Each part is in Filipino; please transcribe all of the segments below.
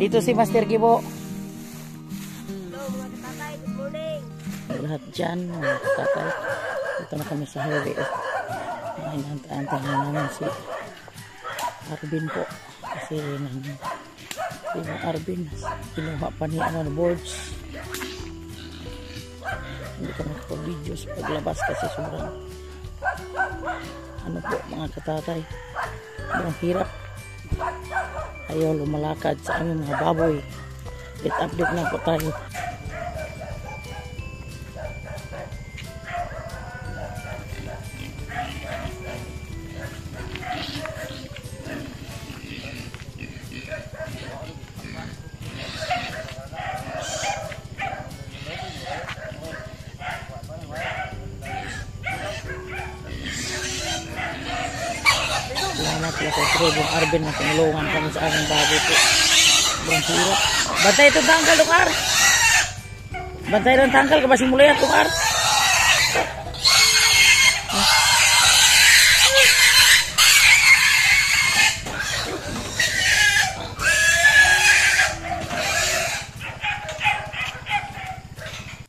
Dito si Master Gibo. Hello mga katatay, good morning. Lahat dyan, mga katatay. Dito na kami sa highway. Antay na namin si Arvin po. Kasi yung Arvin, kinuha pa niya ng boards. Hindi kami videos paglabas kasi sobrang ano po mga katatay. Sobrang hirap. Ayaw lumalakad sa aming mga baboy. Update na po tayo. Salamat pala kay Trevong Arvin na tinulungan kami sa aming baboy po. Sobrang hirap. Bantay itong tangkal, Tukar. Bantay itong tangkal. Kabasing mula yan, Tukar.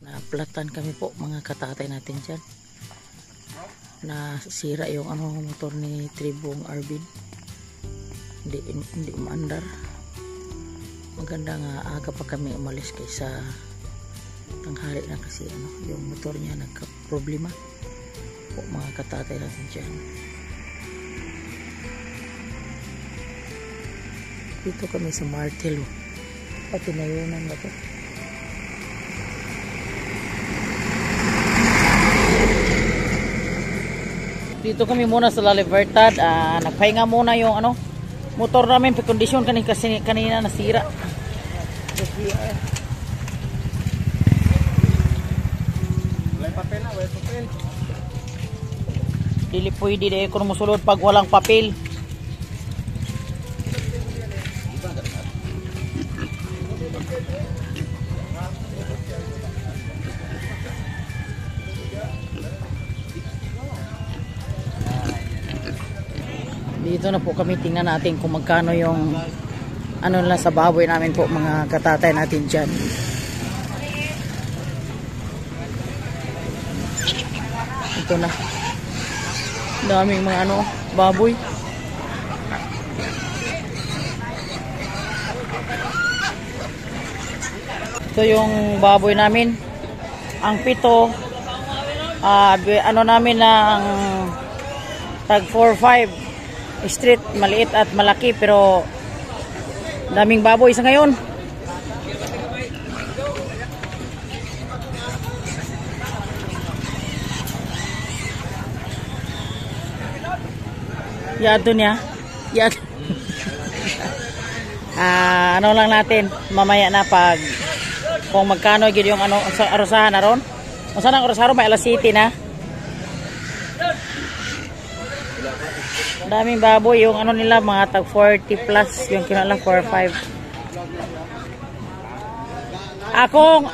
Naplatan kami po mga katatay natin dyan. Nasira yung motor ni Trevong Arvin. Hindi umaandar. Maganda nga aga pa kami umalis kaysa tanghali na kasi yung motor niya nagka-problema po mga katatay natin dyan. Dito kami sa Martello. Patinayunan ba ito? Dito kami muna sa La Libertad. Nagpahinga muna yung motor namin pa kondisyon kasi kanina nasira. Wala papel na, wala papel. Dili pwede di ko musulod pag walang papel. Dito na po kami, tingnan natin kung magkano yung lang sa baboy namin po mga katatay natin dyan. Ito na. Daming mga baboy. Ito yung baboy namin. Ang pito, namin na ang tag 4-5. Street, maliit at malaki pero daming baboy sa ngayon. Yato niya. Yato. Lang natin mamaya na pag kung magkano gid yung sa arasahan naron. Usa nang arasahan may alas 7 na. Daming baboy yung nila mga tag 40 plus yung kinala 45. Akong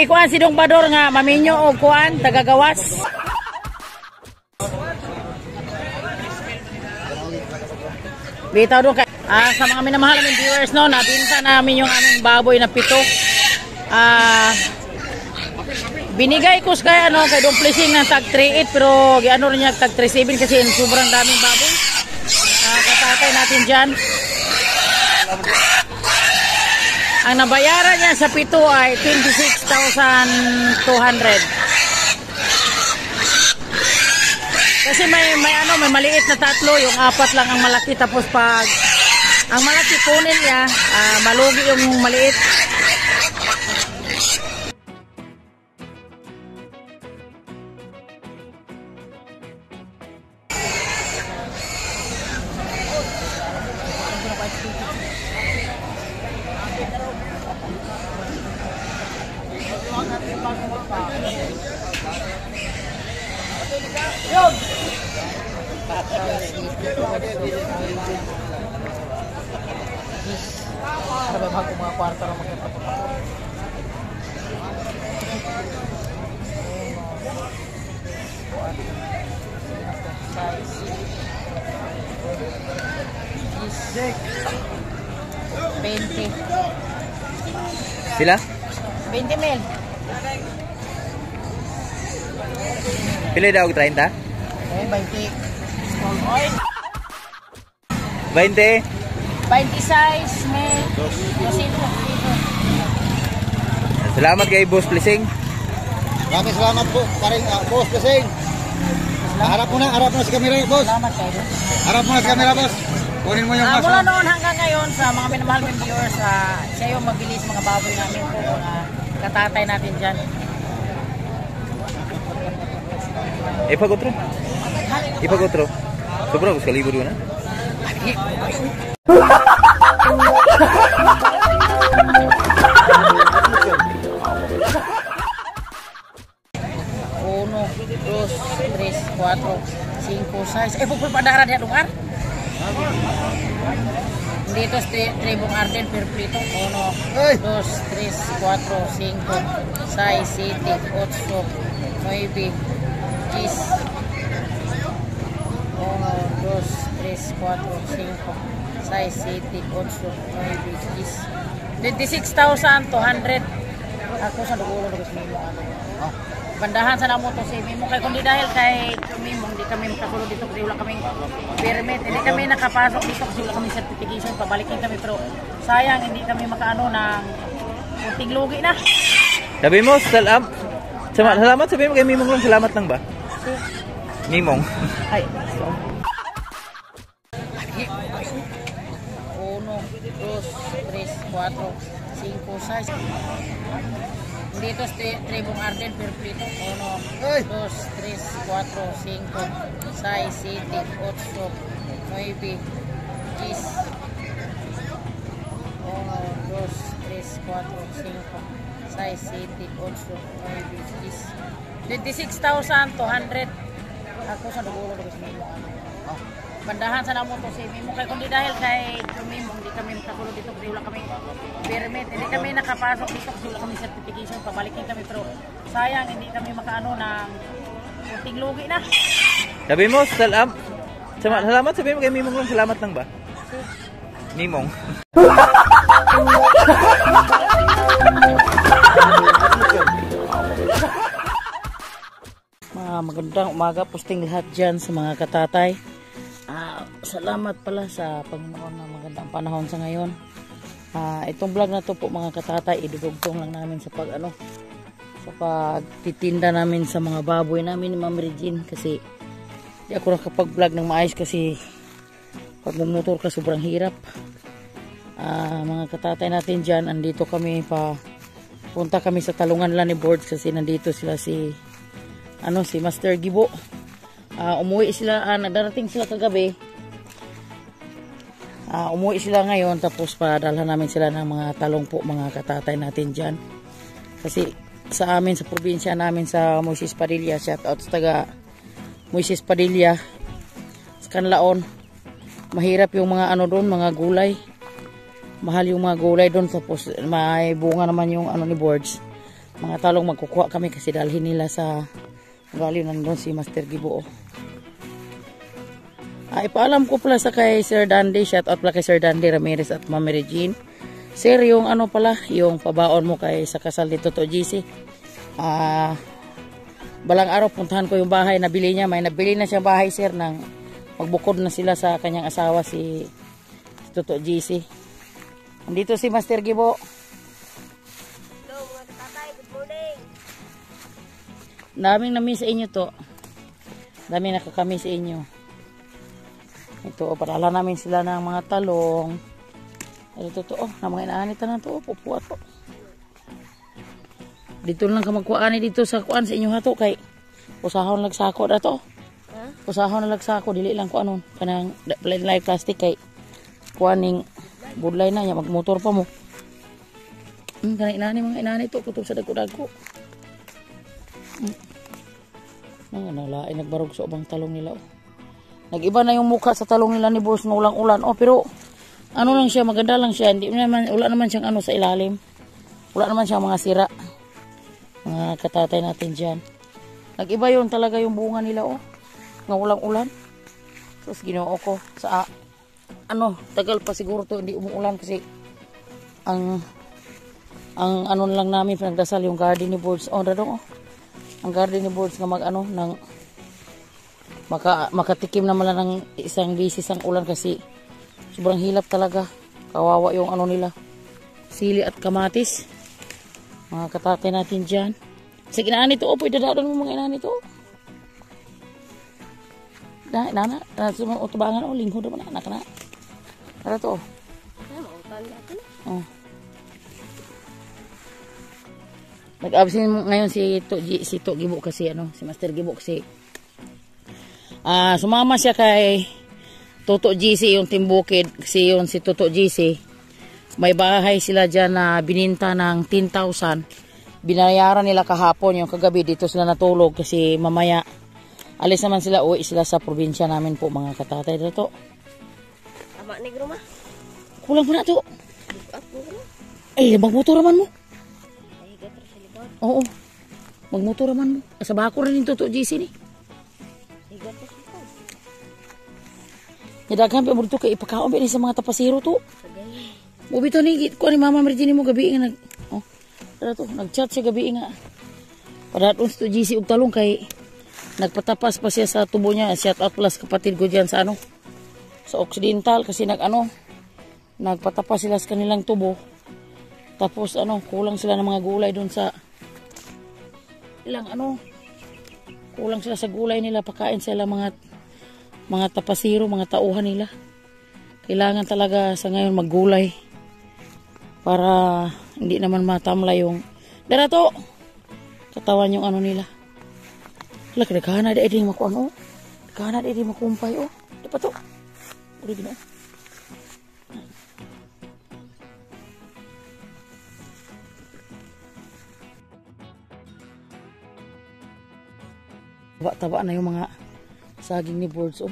ikuan si Dong Bador nga maminyo og kuan tagagawas. Bitaw do kay sa mga minamahal naming viewers nabinta namin yung aming baboy na pito. Binigay ko kay kay Dong Plising ng tag 38 pero niya tag 37 kasi sobrang daming baboy. Katatay natin dyan. Ang nabayaran niya sa pito ay 26,200. Kasi may maliit na tatlo, yung 4 lang ang malaki tapos pag ang malaki kunin niya, malugi yung maliit. Sabi mga kwarta na magkakapapapapap. Jake. 20. Sila? 20 mil. Pili daw 30? Okay, 20. Small oil. 20. 20 size, may 200. Salamat kay Boss Blessing. Maraming salamat po, paring Boss Blessing. Harap mo na sa camera, boss. Salamat kayo. Harap mo na sa camera, boss. Kunin mo yung mas. Mula noon hanggang ngayon sa mga minamahal mong viewers, siya yung magbilis mga baboy namin po, mga katatay natin dyan. Ipagotro. Ipagotro. Sobrang sekali doon na. Uno, dos, tres, cuatro, cinco, seis. Pupul pandara dia lugar. Dito tribong Arden Perplito. Uno, dos, tres, cuatro, cinco, seis, siete, ocho, nueve, 10. 1, 2, 3, 4, 5, 6, 7, 8, 9, 10. 26,200. Ako sa dugulo ng Mimo. Bandahan sa namo to si Mimo kay kundi dahil kay Mimo hindi kami makakulo dito kasi wala kaming permit. Hindi kami nakapasok dito kasi wala kaming certification. Pabalikin kami pero sayang hindi kami makaano ng kunting lugi na. Sabi mo, salamat sabi mo kay Mimong lang. Salamat lang ba? Mimong. Ay, so. 1, 2, 3, 4, 5, 6. Dito tribong Arden Perplito. 1, 2, 3, 4, 5, 6, 7, 8, 9, 10. 1, 2, 3, 4, 5, 6, 7, 8, 9, 10. 26,200. Ako sa dugulo ng Mimo. Bandahan sa namo to si Mimo kay kundi dahil kay Mimo hindi kami makakulo dito kasi wala kami permit. Hindi kami nakapasok dito kasi wala kami certification. Pabalikin kami pero sayang hindi kami makaano ng kunting lugi na. Sabi mo, salamat sabi mo kay Mimong lang. Salamat lang ba? Mimong. Magandang umaga posting lahat dyan sa mga katatay. Salamat pala sa Panginoon na magandang panahon sa ngayon. Itong vlog na to po mga katatay, idudugtong lang namin sa sa pagtitinda namin sa mga baboy namin ni Ma'am Regine kasi di ako nakapag-vlog ng maayos kasi pag mumotor ka sobrang hirap. Mga katatay natin dyan, andito kami punta kami sa talungan lang ni Boards kasi nandito sila si Master Gibo. Umuwi sila, nadarating sila kagabi. Umuwi sila ngayon tapos padalhan namin sila ng mga talong po mga katatay natin dyan. Kasi sa amin, sa probinsya namin sa Moises Padilla, shout out sa taga Moises Padilla, sa Canlaon, mahirap yung mga doon, mga gulay. Mahal yung mga gulay doon tapos may bunga naman yung ni Boards. Mga talong magkukuha kami kasi dalhin nila sa value nandun si Master Gibo. Ipaalam ko pala sa kay Sir Dandy, shout out pala kay Sir Dandy Ramirez at Ma'am Regine. Sir, yung yung pabaon mo kay sa kasal dito to GC. Balang araw puntahan ko yung bahay nabili niya. May nabili na siyang bahay sir nang magbukod na sila sa kanyang asawa si Toto GC. Andito si Master Gibo. Hello mga katatay, good morning. Daming namiss sa inyo to. Daming nakakamiss sa inyo. Ito, padala namin sila ng mga talong. Ito to, na mga inaanitan na to, pupuwa to. Dito lang ka magkuhaan dito sa kuan sa inyo hato kay usahon lagsako na to. Usahon na lagsako, dili lang ko anon. Kanang live plastic kay kuaning budlay na niya, magmotor pa mo. Kanang inani, mga inani to, kutob sa dagko-dagko. Nalain, nagbarog sa ubang talong nila. Nag-iba na yung mukha sa talong nila ni Boss ng ulang-ulan. Pero lang siya, maganda lang siya. Wala naman siyang sa ilalim. Wala naman siyang mga sira. Mga katatay natin dyan. Nag-iba yun talaga yung bunga nila ng ulang-ulan. Tapos ginoo ko sa tagal pa siguro to hindi umuulan kasi ang ano lang namin pinagdasal yung garden ni Boards. Oh, dadong, oh. Ang garden ni Boards nga mag-ano, ng makatikim naman lang ng isang bisis ang ulan kasi sobrang hilap talaga. Kawawa yung ano nila, sili at kamatis. Mga katatay natin dyan. Sige, inaan ito, oh, pwede dadaan mo mga inaan ito. Nana, utubangan, oh, lingho naman, anak na. Tara to, oh. Ay, mautang natin. Oh. Nag-absent ngayon si Tok Gibo kasi si Master Gibo kasi sumama siya kay Toto GC yung Timbukid kasi yun si Toto GC may bahay sila dyan na bininta ng 10,000. Binayaran nila kahapon, yung kagabi dito sila natulog kasi mamaya alis naman sila, uwi sila sa probinsya namin po mga katatay dito. Tama negro ma. Kulang po na to. Up negro. Eh, magmotor naman mo. Ay, gator sa likod. Oo. Magmotor naman mo. Sa bako rin yung Toto GC ni. Ay, gator sa likod. Nidaghan pa mo dito kay ipakaon ba sa mga tapasiro to. Sagay. Ubi to ni Mama Mergini mo gabi nga nag-chat siya gabi nga. Padatong to GC og talong kay nagpatapas pa siya sa tubo niya. Shout out plus kapatid ko diyan sa sa Occidental kasi nagpatapas sila sa kanilang tubo. Tapos kulang sila ng mga gulay doon sa kulang sila sa gulay nila, pakain sila mga tapasiro, mga tauhan nila. Kailangan talaga sa ngayon maggulay para hindi naman matamla yung darato katawan yung nila. Hala, kadaghan na dahil makuha kadaghan na dahil makumpay di pa to uri gino. Taba na yung mga saging ni Boards.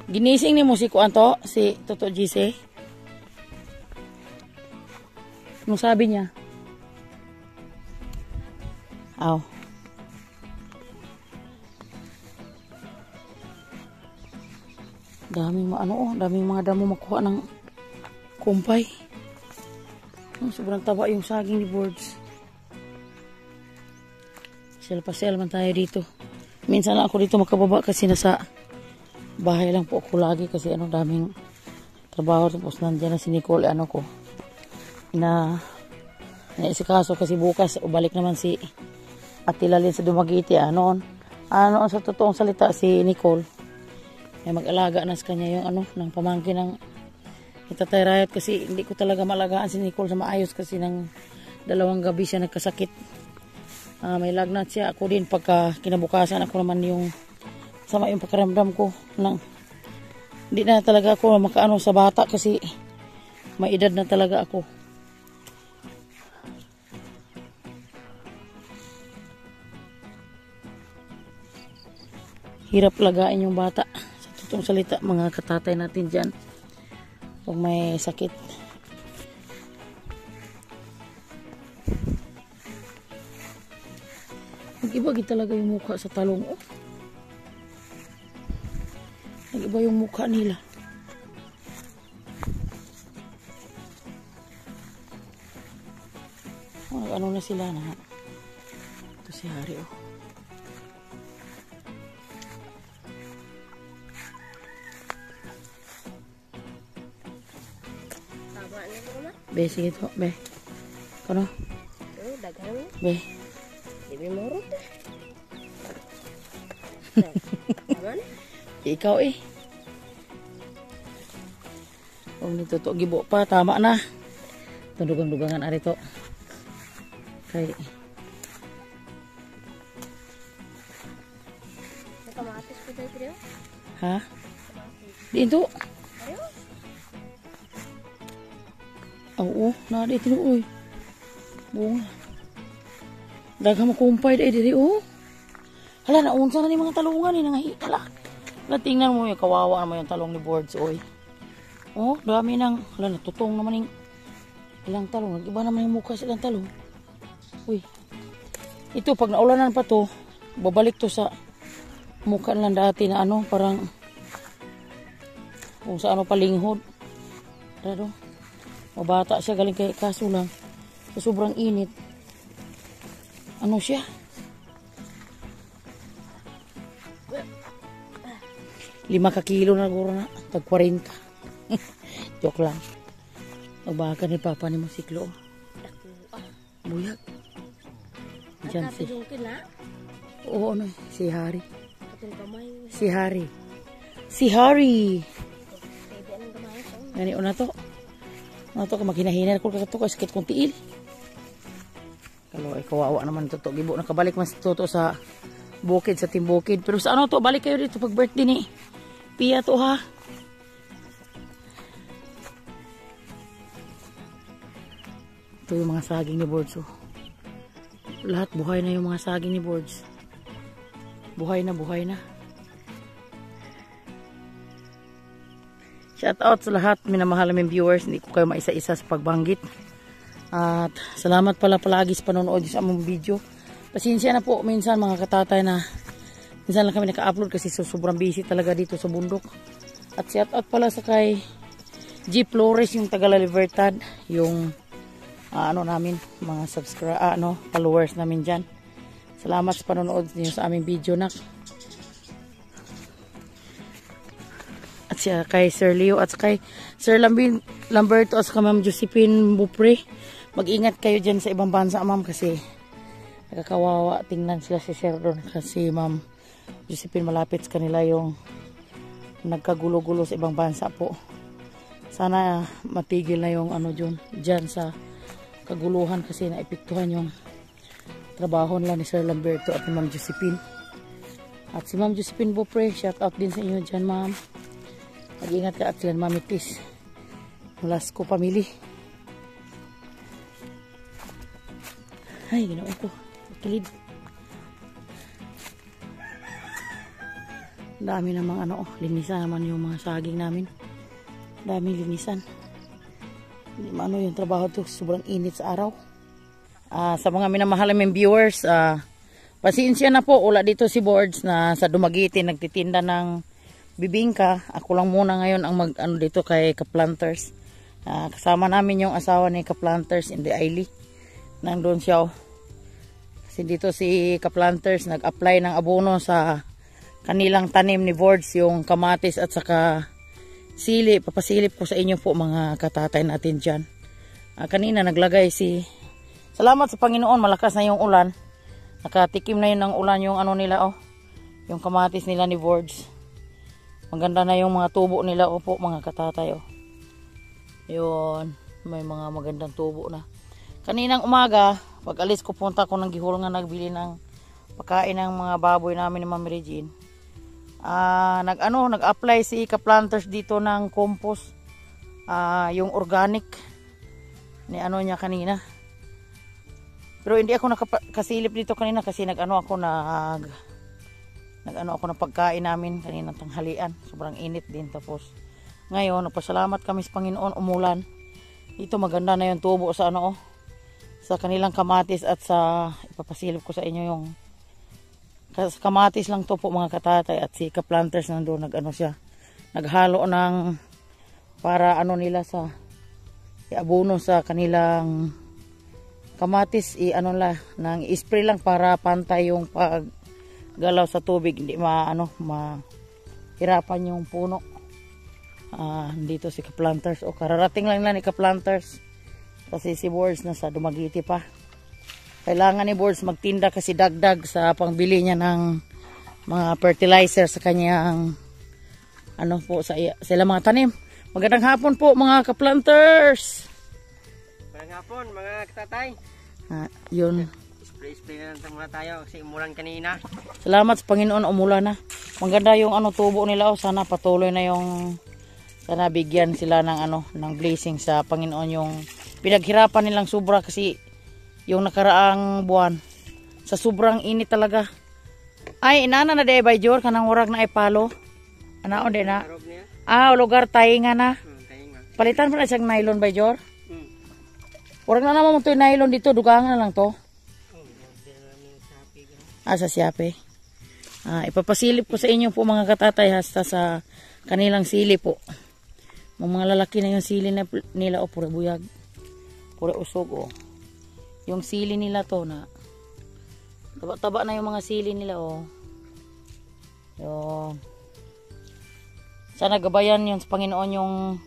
Ginising ni mo si Kuanto, si Toto GC. Anong sabi niya? Aw. Daming daming mga damo makuha ng kumpay. Sobrang taba yung saging ni Boards. Pasel man tayo dito. Minsan lang ako dito makababa kasi nasa bahay lang po ako lagi kasi daming trabaho. Tapos nandiyan na si Nicole ko naisikaso kasi bukas balik naman si Atilalin sa Dumaguete. Sa totoong salita si Nicole ay mag-alaga na sa kanya yung ng pamangkin ng Itatay Riot kasi hindi ko talaga malagaan si Nicole sa maayos kasi ng 2 gabi siya nagkasakit. May lagnat siya. Ako din pagka kinabukasan ako naman yung sama yung pakiramdam ko. Hindi na talaga ako makaano sa bata kasi may edad na talaga ako. Hirap lagain yung bata. Sa totoong salita, mga katatay natin dyan. Pag may sakit. Nag-iba talaga yung mukha sa talong. Nag-iba yung mukha nila. Ano na sila na. Ito si Hari Tama negro ma. Be, sige to. Be. Kano? Daghan mo. Be. Dibi morot. Tama na. Ikaw Kung nito to gibo pa, tama na. Tundugang-dugangan ari to. Kay Kamatis ko tayo pero. ha? Dito. Oo, na dito uy. Bunga. Daghang makumpay diri Hala, naunsa na ni mga talungan ni nangahitala. Hala, tingnan mo yung kawawa naman yung talong ni Boards dami nang natutong naman yung ilang talong. Nag-iba naman yung mukha sa ilang talong. Uy. Ito pag naulanan pa to, babalik to sa mukha lang dati na parang kung sa palinghod. Pero Mabata siya, galing kay kaso lang. Sa sobrang init. Ano siya? 5 kilo na siguro na. Tag 40. Joke lang. Magbaka ni Papa ni Mosiklo. Buyag. Diyan si... Oo, ano si Hari. Si Hari. Si Hari. Gani una to. Ano to, maghinahina ko ka to, sakit kong tiil. Kalau ay kawawa naman to, gibo na kabalik mas to sa bukid, sa Timbukid. Pero sa ano to, balik kayo dito pag birthday ni Pia to ha. Ito yung mga saging ni Bords. Oh. Lahat buhay na yung mga saging ni Bords. Buhay na, buhay na. Shout out sa lahat, minamahal naming viewers. Hindi ko kayo maisa-isa sa pagbanggit. At salamat pala palagi sa panonood sa among video. Pasensya na po minsan mga katatay na minsan lang kami naka-upload kasi sobrang busy talaga dito sa bundok. At shout out pala sa kay G Flores, yung taga La Libertad, yung ano namin, mga followers namin dyan. Salamat sa panonood niyo sa aming video nak. At siya kay Sir Leo at kay Sir Lamberto at kay Ma'am Josephine Bupre. Mag-ingat kayo dyan sa ibang bansa, ma'am, kasi nakakawawa. Tingnan sila si Sir doon kasi Ma'am Josephine malapit sa kanila yung nagkagulo-gulo sa ibang bansa po. Sana matigil na yung ano dyan sa kaguluhan kasi naepektuhan yung trabaho nila ni Sir Lamberto at ni Ma'am Josephine. At si Ma'am Josephine Bupre, shout out din sa inyo dyan, ma'am. Mag-ingat ka at sila mamitis. Mulasco family. Ay, ginawa ko. Kilid. Dami namang linisan naman yung mga saging namin. Dami linisan. Hindi maano yung trabaho to, sobrang init sa araw. Sa mga minamahal naming viewers, pasensya na po, wala dito si Bords na sa Dumaguete nagtitinda ng bibingka. Ako lang muna ngayon ang dito kay Kaplanters. Kasama namin yung asawa ni Kaplanters, Inday Ailey. Nandun siya. Kasi dito si Kaplanters nag-apply ng abono sa kanilang tanim ni Bords, yung kamatis at saka sili. Papasilip ko sa inyo po mga katatay natin dyan. Kanina naglagay salamat sa Panginoon, malakas na yung ulan. Nakatikim na yun ng ulan yung nila yung kamatis nila ni Bords. Maganda na yung mga tubo nila po mga katatay Yun, may mga magandang tubo na. Kaninang umaga, pag alis ko punta ko ng Gihulungan nagbili ng pagkain ng mga baboy namin ni Ma'am Regine. Nag-apply si Kaplanters dito ng compost, yung organic ni niya kanina. Pero hindi ako nakasilip dito kanina kasi nag-ano ako ng pagkain namin kaninang tanghalian. Sobrang init din. Tapos ngayon nagpasalamat kami sa Panginoon, umulan. Dito maganda na yung tubo sa sa kanilang kamatis at sa ipapasilip ko sa inyo yung kamatis lang to po mga katatay. At si Kaplanters nandoon naghalo ng para nila sa iabono sa kanilang kamatis. Nang i-spray lang para pantay yung paggalaw sa tubig, hindi mahirapan yung puno. Dito si Kaplanters kararating lang ni Kaplanters kasi si Bords na sa Dumaguete pa. Kailangan ni Bords magtinda kasi dagdag sa pangbili niya ng mga fertilizer sa kanyang sila mga tanim. Magandang hapon po mga Kaplanters. Magandang hapon mga katatay. Yun. Spray na lang muna tayo kasi umulan kanina. Salamat sa Panginoon, umulan na. Maganda yung tubo nila. Sana patuloy na sana bigyan sila ng blessing sa Panginoon yung pinaghirapan nilang sobra kasi yung nakaraang buwan sa sobrang init talaga. Ay, inana na day by Jor kanang warag na ipalo. Anaon din na. Lugar tainga na. Palitan mo na siyang nylon by Jor. Warag na naman mo to yung nylon dito, dugangan na lang to. Sa siyape. Ipapasilip ko sa inyo po mga katatay hasta sa kanilang sili po. Mga lalaki na yung sili nila o pura buyag. Pura usog o. Yung sili nila to na taba-taba na yung mga sili nila o. Yun. Sana gabayan yun sa Panginoon yung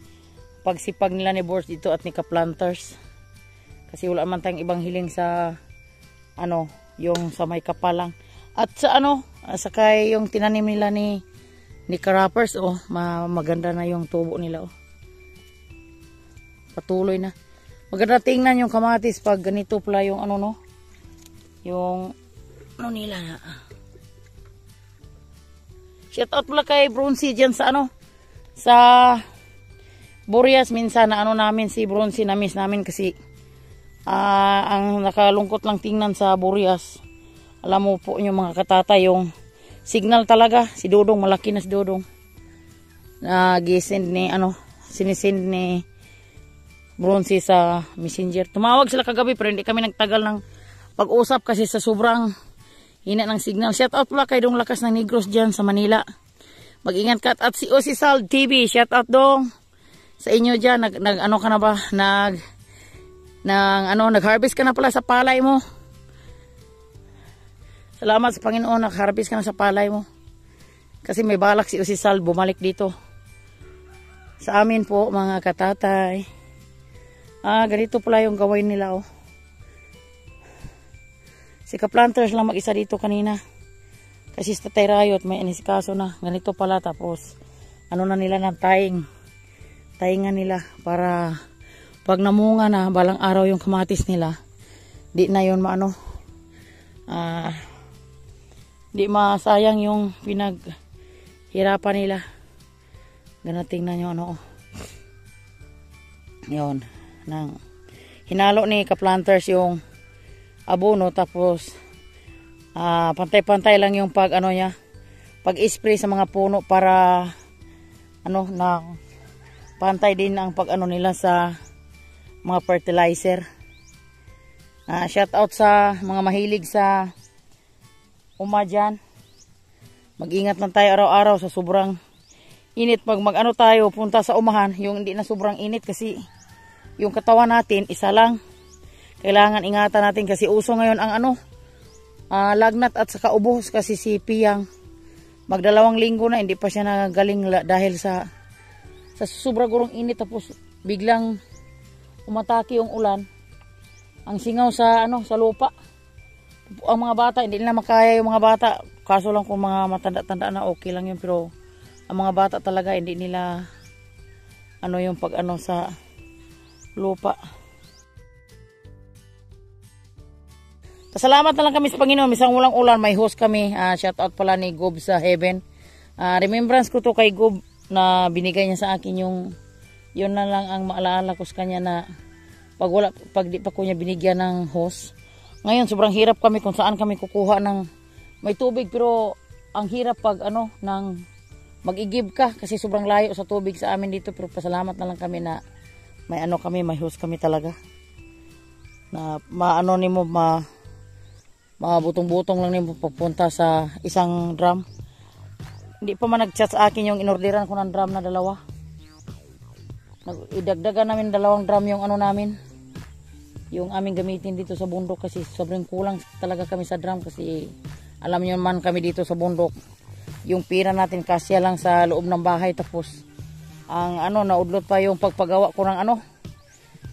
pagsipag nila ni Boss dito at ni Kaplanters. Kasi wala man tayong ibang hiling sa ano, yung sa may kapalang. At sa ano, sa kay yung tinanim nila ni Karappers oh, maganda na yung tubo nila oh. Patuloy na. Maganda tingnan yung kamatis pag ganito pala yung ano no. Yung ano nila na. Shout out pala kay Bronzy dyan sa ano. Sa Burias minsan na ano namin si Bronzy na miss namin kasi ang nakalungkot lang tingnan sa Burias. Alam mo po yung mga katatay yung signal talaga. Si Dodong malaki na si Dodong. Gisend ni ano sinisend ni Bronzy sa messenger. Tumawag sila kagabi pero hindi kami nagtagal ng pag-usap kasi sa sobrang hina ng signal. Shout out pala kay Dong Lakas ng Negros dyan sa Manila. Mag-ingat ka at si Sal TV. Shout out Dong sa inyo dyan. Ano ka na ba? Nag-harvest ka na pala sa palay mo. Salamat sa Panginoon. Nag-harvest ka na sa palay mo. Kasi may balak si Sal bumalik dito. Sa amin po mga katatay. Ganito pala yung gawain nila oh. Si Kaplanters lang mag-isa dito kanina. Kasi sa Tatay Rayot may inisikaso na. Ganito pala tapos ano na nila ng taingan nila para pag namunga na balang araw yung kamatis nila. Di na yun maano. Di masayang yung pinaghirapan nila. Ganun tingnan nyo ano oh. Yun. Hinalo ni Kaplanters yung abono tapos pantay-pantay lang yung pag ano niya pag-spray sa mga puno para ano na pantay din ang pag ano nila sa mga fertilizer. Shout out sa mga mahilig sa dyan. Mag-ingat lang tayo araw-araw sa sobrang init pag mag-ano tayo punta sa umahan yung hindi na sobrang init kasi yung katawan natin, isa lang. Kailangan ingatan natin kasi uso ngayon ang ano, lagnat at saka ubos kasi si Piyang. Magdalawang linggo na, hindi pa siya nagaling dahil sa sobra gurong init tapos biglang umatake yung ulan. Ang singaw sa ano, sa lupa. Ang mga bata, hindi nila makaya yung mga bata. Kaso lang kung mga matanda-tanda na okay lang yun. Pero ang mga bata talaga, hindi nila ano yung pag ano sa lupa. Pasalamat na lang kami sa Panginoon. Misang walang ulan, may host kami. Shout out pala ni Gob sa Heaven. Remembrance ko to kay Gob na binigay niya sa akin yung yun na lang ang maalala ko sa kanya na pag di pa ko niya binigyan ng host. Ngayon sobrang hirap kami kung saan kami kukuha ng may tubig pero ang hirap pag ano ng mag-igib ka kasi sobrang layo sa tubig sa amin dito pero pasalamat na lang kami na may ano kami, may host kami talaga. Na maano nimo mabutong-butong lang nimo papunta sa isang drum. Hindi pa man nag-chat sa akin yung inorderan ko ng drum na dalawa. Idagdagan namin 2 drum yung ano namin. Yung aming gamitin dito sa bundok kasi sobrang kulang talaga kami sa drum kasi alam niyo man kami dito sa bundok. Yung pira natin kasya lang sa loob ng bahay tapos ang ano naudlot pa yung pagpagawa ko ng ano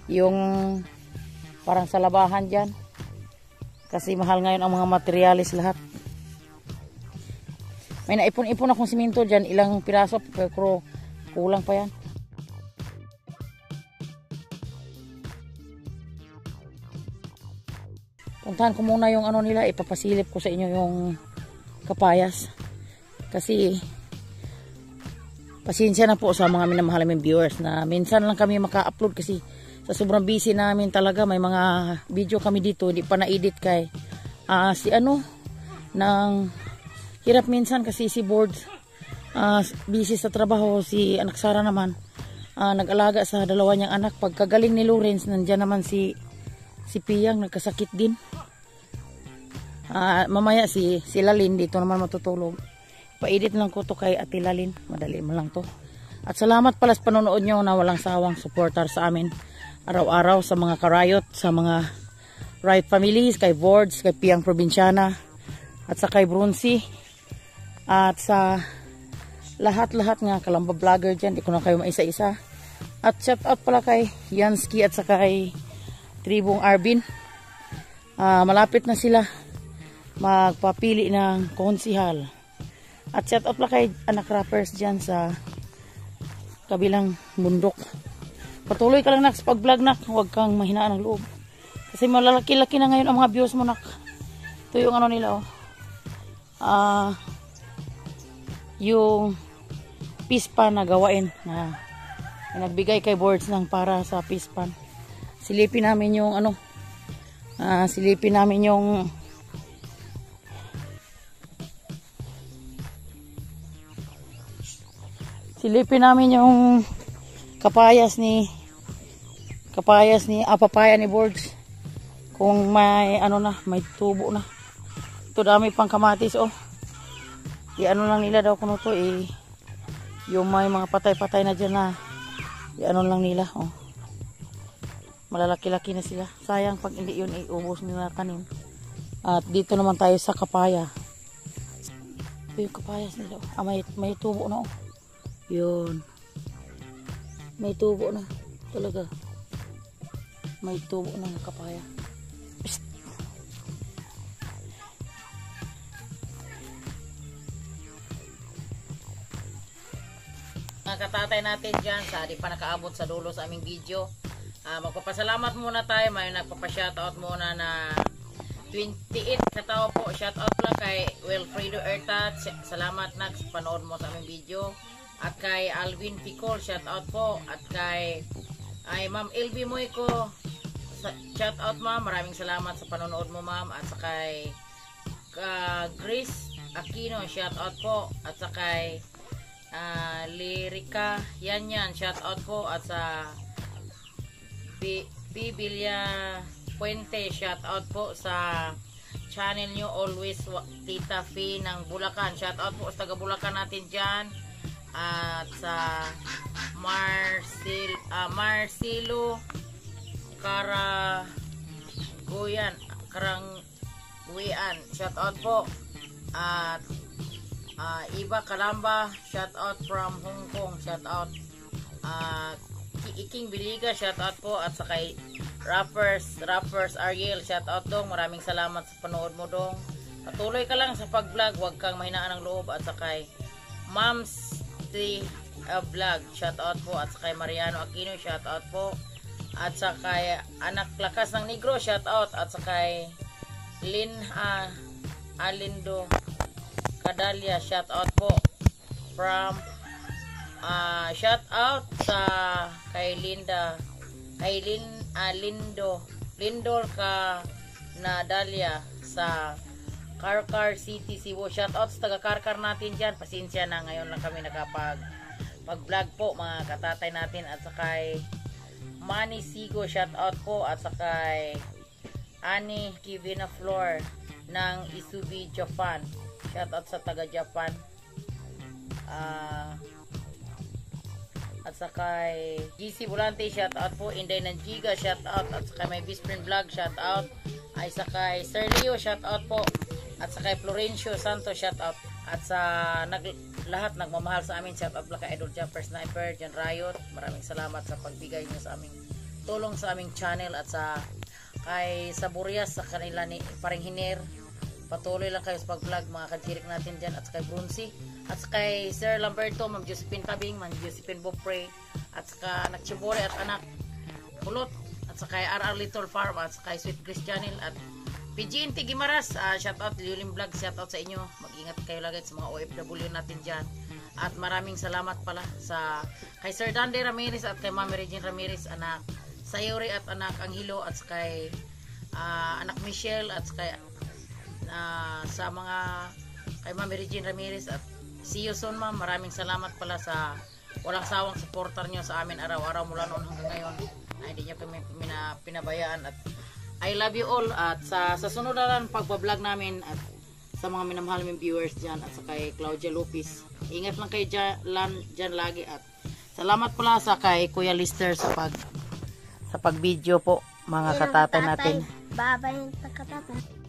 yung parang sa labahan dyan kasi mahal ngayon ang mga materialis lahat. May naipon-ipon akong simento dyan, ilang piraso pero kulang pa yan. Puntahan ko muna yung ano nila, ipapasilip ko sa inyo yung kapayas kasi pasensya na po sa mga minamahal naming viewers na minsan lang kami maka-upload kasi sa sobrang busy namin talaga. May mga video kami dito hindi pa na-edit kay si ano nang hirap minsan kasi si Board busy sa trabaho. Si anak Sara naman nag-alaga sa 2 niyang anak. Pagkagaling ni Lawrence nandyan naman si Piyang nagkasakit din. Mamaya si Lalin dito naman matutulog. Pa-edit lang ko to kay Ate Lalin. Madali mo lang to. At salamat pala sa panonood nyo na walang sawang supporter sa amin araw-araw, sa mga karayot, sa mga Riot families, kay Boards, kay Piang Provinciana, at sa kay Brunsi, at sa lahat-lahat nga kalamba vlogger dyan. Di ko na kayo maisa-isa. At shout out pala kay Yansky at sa kay Tribong Arvin. Malapit na sila magpapili ng konsihal. At shout out pala kay anak rappers dyan sa kabilang bundok. Patuloy ka lang nak sa pag-vlog nak. Huwag kang mahinaan ng loob. Kasi malalaki-laki na ngayon ang mga views mo nak. Ito yung ano nila yung pispan na gawain na nagbigay kay Boards ng para sa pispan. Silipin namin yung ano. Silipin namin yung papaya ni Boards. Kung may ano na, may tubo na. Ito dami pang kamatis i-ano lang nila daw kuno to yung may mga patay-patay na dyan na i-ano lang nila malalaki-laki na sila. Sayang pag hindi yun iubos nila tanim. At dito naman tayo sa kapaya. Ito yung kapayas nila. May tubo na yun. May tubo na talaga. May tubo ng kapaya. Mga katatay natin dyan sa di pa nakaabot sa dulo sa aming video, magpapasalamat muna tayo. May nagpapashoutout muna na 28 katao po. Shoutout lang kay Wilfredo Erta, salamat na sa panood mo sa aming video. At kay Alvin Picol, shoutout po. At kay Ma'am LB Moyko, shoutout ma'am, maraming salamat sa panonood mo ma'am. At sa kay Grace Aquino, shoutout po. At sa kay Lirica Yanyan, shout out po. At sa Bibilia Puente, shout out po sa channel nyo Always Tita Fee ng Bulacan, shout out po sa taga Bulacan natin dyan. At sa Marcelo Karangguyan, shout out po. At Iba Kalamba, shout out from Hong Kong, shout out. Iking Biliga, shout out po. At sa kay Rappers Ariel, shout out dong. Maraming salamat sa panood mo dong. Patuloy ka lang sa pag-vlog, huwag kang mahinaan ng loob. At sa kay Moms Vlog, shout out po. At sa kay Mariano Aquino, shout out po. At sa kay Anak Lakas ng Negro, shout out. At sa kay Alindo Kadalia, shout out po. From shout out sa kay Lindol ka na Dalia sa Karkar City, Cebu. Shout out sa taga Karkar natin dyan. Pasensya na, ngayon lang kami pag-vlog po mga katatay natin. At sa kay Manny Sigo, shout out po. At sa kay Annie Kivina Floor ng Isubi, Japan, shout out sa taga Japan. At sa kay GC Volante, shout out po. Inday ng Giga, shout out. At sa kay may Bisprin Vlog, shout out. Ay sa kay Sir Leo, shout out po. At sa kay Florencio Santos, shout out. At sa lahat nagmamahal sa amin, shout out lang kay Idol Jumper Sniper, Jan Riot. Maraming salamat sa pagbigay niyo sa aming tulong sa aming channel. At sa kay Saburias, sa kanila ni Paring Hiner, patuloy lang kayo sa pag-vlog mga kadjirik natin dyan. At sa kay Brunsi, at sa kay Sir Lamberto, Ma'am Josephine Tabing, Ma'am Josephine Bopre, at sa anak Chibore at anak Kulot, at sa kay RR Little Farm, at sa kay Sweet Christianil, at PGNT Gimaras, shout out Liulim Vlog, shout out sa inyo. Mag-ingat kayo lagi sa mga OFW natin dyan. At maraming salamat pala sa kay Sir Dande Ramirez at kay Ma'am Regine Ramirez, anak Sayuri at anak Anghilo, at sa kay anak Michelle, at sa kay sa mga kay Ma'am Regine Ramirez. At see you soon ma'am. Maraming salamat pala sa walang sawang supporter nyo sa amin araw-araw mula noon hanggang ngayon. Hindi nyo kami pinabayaan. At I love you all. At sa sunod na lang pagbablog namin, at sa mga minamahal mong viewers dyan, at sa kay Claudia Lopez, ingat lang kayo dyan lagi. At Salamat pala sa kay Kuya Lister sa pag video po mga katatay natin. Babay yung katatay.